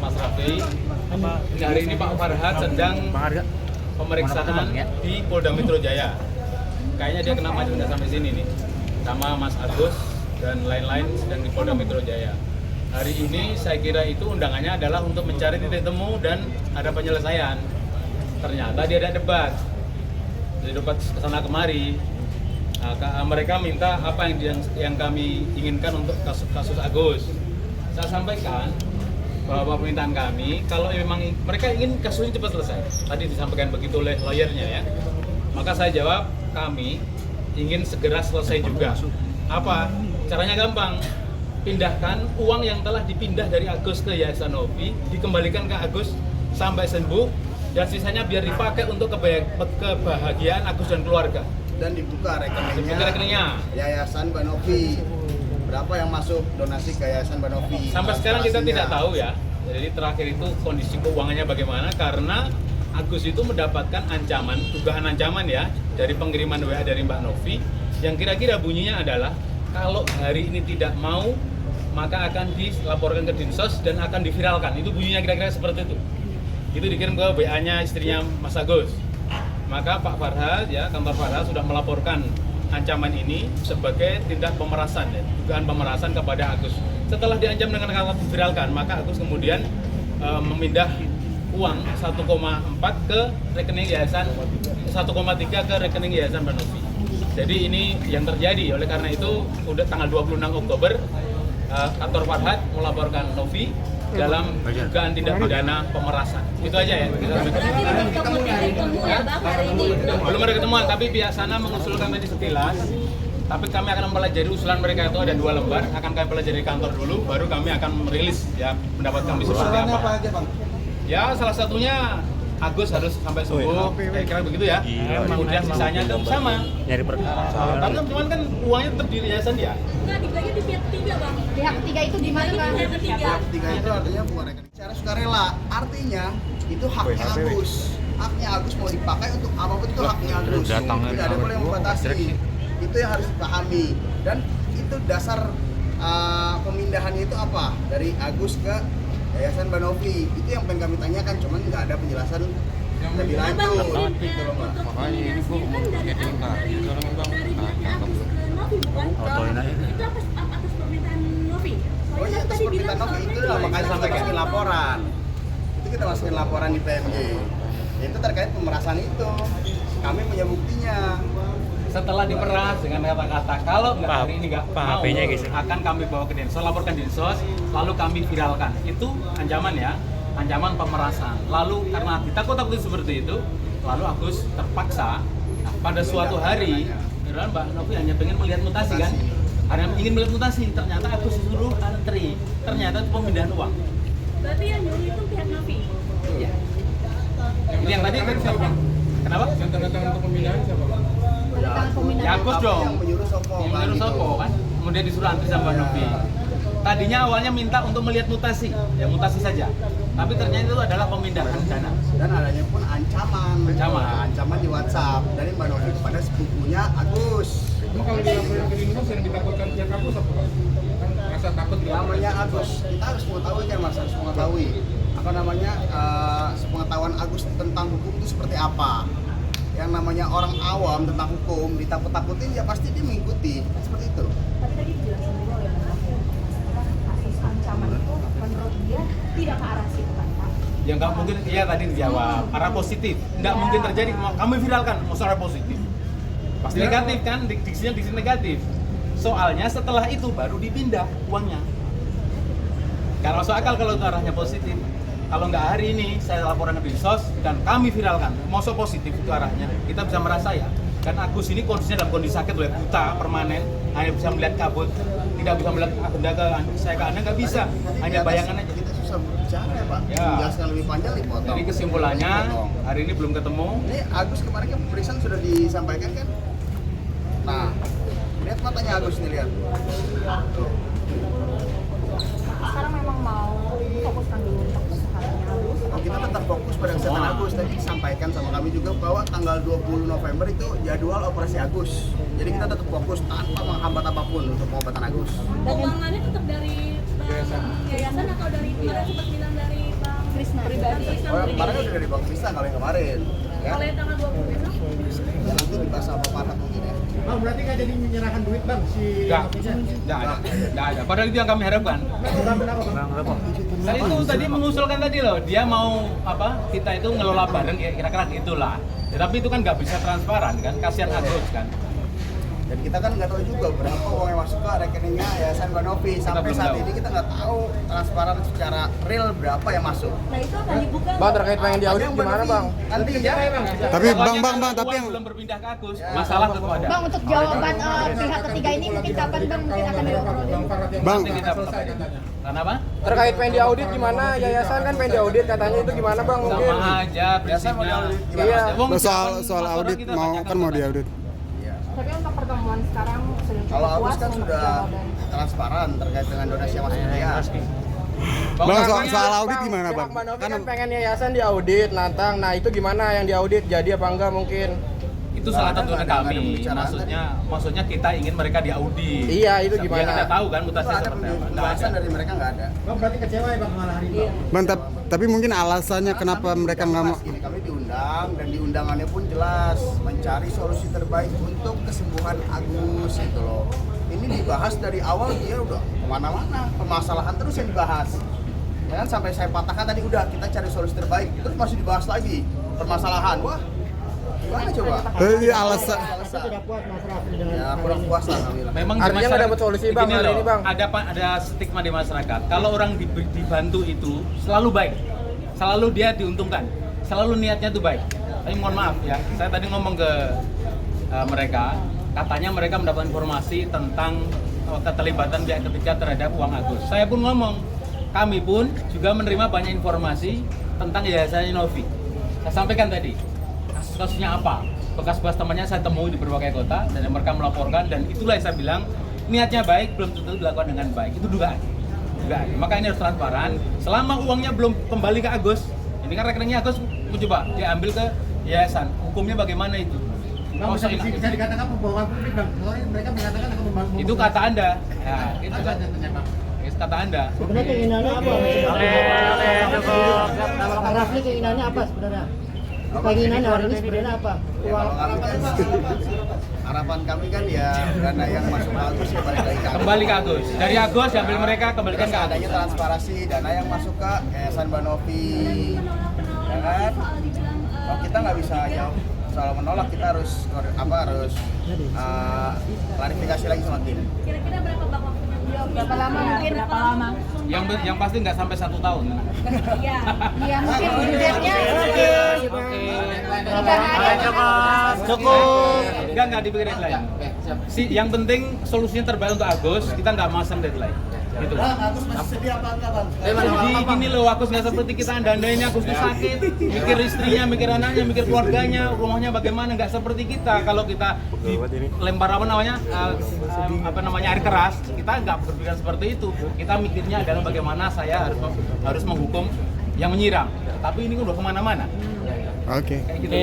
Mas Raffi. Hari ini Pak Farhad sedang pemeriksaan di Polda Metro Jaya. Kayaknya dia kena macam udah sampai sini nih, sama Mas Agus dan lain-lain sedang di Polda Metro Jaya. Hari ini saya kira itu undangannya adalah untuk mencari titik temu dan ada penyelesaian. Ternyata dia ada debat kesana kemari. Nah, mereka minta apa yang kami inginkan untuk kasus Agus. Saya sampaikan bahwa permintaan kami, kalau memang mereka ingin kasusnya cepat selesai, tadi disampaikan begitu oleh lawyernya ya, maka saya jawab kami ingin segera selesai juga. Apa? Caranya gampang, pindahkan uang yang telah dipindah dari Agus ke Yayasan Novi, dikembalikan ke Agus sampai sembuh, dan sisanya biar dipakai untuk kebahagiaan Agus dan keluarga. Dan dibuka rekeningnya Yayasan Banovi. Berapa yang masuk donasi ke Yayasan Banovi? Sampai sekarang kita tidak tahu ya. Jadi terakhir itu kondisi keuangannya bagaimana, karena Agus itu mendapatkan ancaman, dugaan ancaman ya, dari pengiriman WA dari Mbak Novi, yang kira-kira bunyinya adalah kalau hari ini tidak mau maka akan dilaporkan ke Dinsos dan akan diviralkan. Itu bunyinya kira-kira seperti itu. Itu dikirim ke WA-nya istrinya Mas Agus. Maka Pak Farhad ya, kantor Farhad sudah melaporkan ancaman ini sebagai tindak pemerasan ya, dugaan pemerasan kepada Agus. Setelah diancam dengan kata diviralkan, maka Agus kemudian memindah uang 1,4 ke rekening yayasan, 1,3 ke rekening Yayasan Banovi. Jadi ini yang terjadi. Oleh karena itu, udah tanggal 26 Oktober kantor Farhad melaporkan Novi dalam dugaan tindak pidana pemerasan. Itu aja ya. Belum ada ketemuan, tapi pihak sana mengusulkan tadi sekilas. Tapi kami akan mempelajari usulan mereka, itu ada 2 lembar, akan kami pelajari di kantor dulu, baru kami akan merilis ya pendapat kami seperti apa. Ya salah satunya Agus harus sampai subuh, kira begitu ya. Kemudian sisanya itu sama. Nyari perkara. Tapi cuman kan uangnya tetap di yayasan dia. Enggak, dibagi di pihak ketiga, Bang. Pihak ketiga itu gimana, Bang? Pihak ketiga. Pihak ketiga itu artinya bukan rekening secara sukarela. Artinya itu haknya Agus. Haknya Agus mau dipakai untuk apapun itu haknya Agus. Tidak ada boleh yang membatasi. Itu yang harus dipahami. Dan itu dasar pemindahannya itu apa? Dari Agus ke Yayasan Banovi. Itu yang pengen kami tanyakan, cuman nggak ada penjelasan lebih lanjut. Makanya ini gua mau marketing dari Agus ke Novi, bukan? Itu atas permintaan Novi. Oh iya, atas permintaan Novi itu lah, makanya sampai masukin laporan. Itu kita masukin laporan di PMJ. Itu terkait pemerasan itu. Kami punya buktinya. Setelah diperas dengan kata-kata kalau nggak hari ini nggak mau, akan kami bawa ke Dinsos, laporkan Dinsos, lalu kami viralkan. Itu ancaman ya, ancaman pemerasan. Lalu karena ditakut-takuti seperti itu, lalu Agus terpaksa pada suatu hari, Mbak Novi hanya pengen melihat mutasi kan, hanya ingin melihat mutasi, ternyata Agus suruh antri, ternyata itu pemindahan uang. Berarti yang nyuruh itu pihak Novi? Iya. Ini yang tadi siapa? Kenapa? Yang tanda tangan untuk pemindahan siapa, Bang? Ya Agus dong. Yang menyuruh Sopo. Yang menyuruh Sopo kan, kemudian disuruh antri sama Mbak Novi. Tadinya awalnya minta untuk melihat mutasi, ya mutasi saja. Tapi ternyata itu adalah pemindahan dana. Dan adanya pun ancaman. Ancaman di WhatsApp dari Mbak Novi kepada sepupunya Agus. Emang kalau dilaporin ke Dinsos yang ditakutkan pihak Agus apa, Bang? Kan rasa takut Namanya Agus, kita harus mengetahui kan Mas, harus mengetahui apa namanya pengetahuan Agus tentang hukum itu seperti apa. Yang namanya orang awam tentang hukum ditakut-takutin ya pasti dia mengikuti, seperti itu. Tapi tadi dijelasin juga oleh Bang Novi, kasus ancaman itu menurut dia tidak ke arah situ kan, Pak? Ya nggak mungkin, iya tadi dijawab, arah positif. Nggak mungkin terjadi, kami viralkan, masalah positif. Pasti negatif kan, diksinya diksi negatif. Soalnya setelah itu baru dipindah uangnya. Gak masuk akal kalau itu arahnya positif. Kalau nggak hari ini saya laporan ke Dinsos dan kami viralkan, masuk positif itu arahnya. Kita bisa merasa ya, kan Agus ini kondisinya dalam kondisi sakit, buta permanen, hanya bisa melihat kabut, tidak bisa melihat benda ke saya ke Anda, nggak bisa, hanya bayangan aja. Kita susah berbicara ya Pak, Ya. menjelaskan lebih panjang dipotong. Jadi kesimpulannya hari ini belum ketemu. Ini Agus kemarin kan pemeriksaan sudah disampaikan kan? Nah, lihat matanya Agus nih, lihat. Sekarang memang mau fokuskan dulu untuk kesehatannya Agus. Oh, kita tetap fokus pada kesehatan Agus. Tadi disampaikan sama kami juga bahwa tanggal 20 November itu jadwal operasi Agus. Jadi kita tetap fokus tanpa menghambat apapun untuk pengobatan Agus. Keuangannya tetap dari yayasan atau dari kemarin sempat bilang dari Bang Krisna pribadi? Oh, kemarin udah dari Bang Krisna kalau yang kemarin. Ya. Kalau yang tanggal 20 besok? Ya nanti dibahas sama Farhat mungkin ya. Bang, berarti nggak jadi menyerahkan duit bang si Enggak ada. Padahal itu yang kami harapkan. Saya itu tadi mengusulkan tadi loh, dia mau kita itu ngelola bareng kira-kira gitulah. Ya, tapi itu kan nggak bisa transparan kan, kasihan Agus kan. Dan kita kan nggak tahu juga berapa uang yang masuk ke rekeningnya Yayasan Banovi. Sampai saat ini kita nggak tahu transparan secara real berapa yang masuk. Nah itu akan dibuka. Bang, terkait pengen diaudit Yang gimana Banovi, bang? Nanti ya. Tapi Pokoknya bang, kan tapi uang yang belum berpindah ke Agus, masalah tetap ada. Bang, untuk jawaban pihak ketiga ini mungkin kapan bang mungkin akan dilakukan? Bang, Nanti kita selesai katanya. Kenapa? Terkait pengen diaudit gimana? Yayasan kan pengen diaudit katanya itu gimana bang mungkin? Sama aja prinsipnya. Iya. Wong soal orang audit kita mau tanyakan kan mau pada- diaudit. Tapi untuk pertemuan sekarang sudah Kalau cukup Agus puas kan untuk sudah jawaban. transparan terkait dengan donasi yang masuk ke dia. Bang, Pokoknya- soal audit gimana bang? Bang Novi Kan kan pengen yayasan diaudit, nantang. Nah itu gimana yang diaudit? Jadi apa enggak mungkin? itu salah satu Nggak ada kami. pembicaraan Maksudnya kita ingin mereka diaudit. Iya, itu Ya, gimana? kita tahu kan Itu mutasinya ada seperti apa. Nggak pembahasan ada. dari mereka nggak ada. Bang, berarti kecewa ya bang malah hari ini bang? bang, tapi mungkin alasannya kenapa mereka nggak mau? Gini, kami diundang dan di undangannya pun jelas mencari solusi terbaik untuk kesembuhan Agus gitu loh. Ini dibahas dari awal dia udah kemana-mana, permasalahan terus yang dibahas. Ya kan sampai saya patahkan tadi udah kita cari solusi terbaik, terus masih dibahas lagi permasalahan. Wah, gimana coba? Alasan Tidak puas Mas Raffi dengan Ya kurang puas lah kami lah. Memang di Artinya nggak masyarakat- dapat solusi, Bang, gini hari loh, ini, Bang. ada stigma di masyarakat. Kalau orang dibantu itu selalu baik, selalu dia diuntungkan, selalu niatnya itu baik. Tapi mohon maaf ya, saya tadi ngomong ke mereka, katanya mereka mendapat informasi tentang keterlibatan pihak ketiga terhadap uang Agus. Saya pun ngomong, kami pun juga menerima banyak informasi tentang Yayasan Novi. Saya sampaikan tadi, kasusnya apa? Bekas-bekas temannya saya temui di berbagai kota dan mereka melaporkan, dan itulah yang saya bilang niatnya baik belum tentu dilakukan dengan baik. Itu dugaan. Maka ini harus transparan. Selama uangnya belum kembali ke Agus, ini kan rekeningnya Agus coba diambil ke yayasan. Hukumnya bagaimana itu? Bang, bisa dikatakan pembohongan publik bang. Soalnya mereka mengatakan akan membangun. Itu kata Anda. Ya, itu kan. Bang. Itu kata Anda. Sebenarnya keinginannya apa? Bang Rafli keinginannya apa sebenarnya? Keinginan hari ini sebenarnya apa? Ya, kalau kami kan harapan kami kan ya dana yang masuk ke Agus ya balik lagi ke Agus. Kembali ke Agus. Dari Agus diambil mereka kembalikan ke Agus. Adanya transparansi dana yang masuk ke Yayasan Banovi. Ya kan? Oh, kita nggak bisa jawab soal menolak, kita harus klarifikasi lagi sama tim. Kira-kira berapa bang waktunya? Berapa lama mungkin? Berapa lama? Yang pasti nggak sampai 1 tahun. Iya. Iya mungkin budgetnya Cukup. Enggak dibikin deadline. Yang penting solusinya terbaik untuk Agus, kita nggak masang deadline. Gitu. Agus masih sedia apa enggak bang? Jadi gini loh, Agus nggak seperti kita anda-andainya. Agus tuh sakit, mikir istrinya, mikir anaknya, mikir keluarganya, rumahnya bagaimana, nggak seperti kita. Kalau kita dilempar air keras, kita nggak berpikir seperti itu. Kita mikirnya adalah bagaimana saya harus menghukum yang menyiram. Tapi ini udah kemana-mana. Oke. Kayak gitu.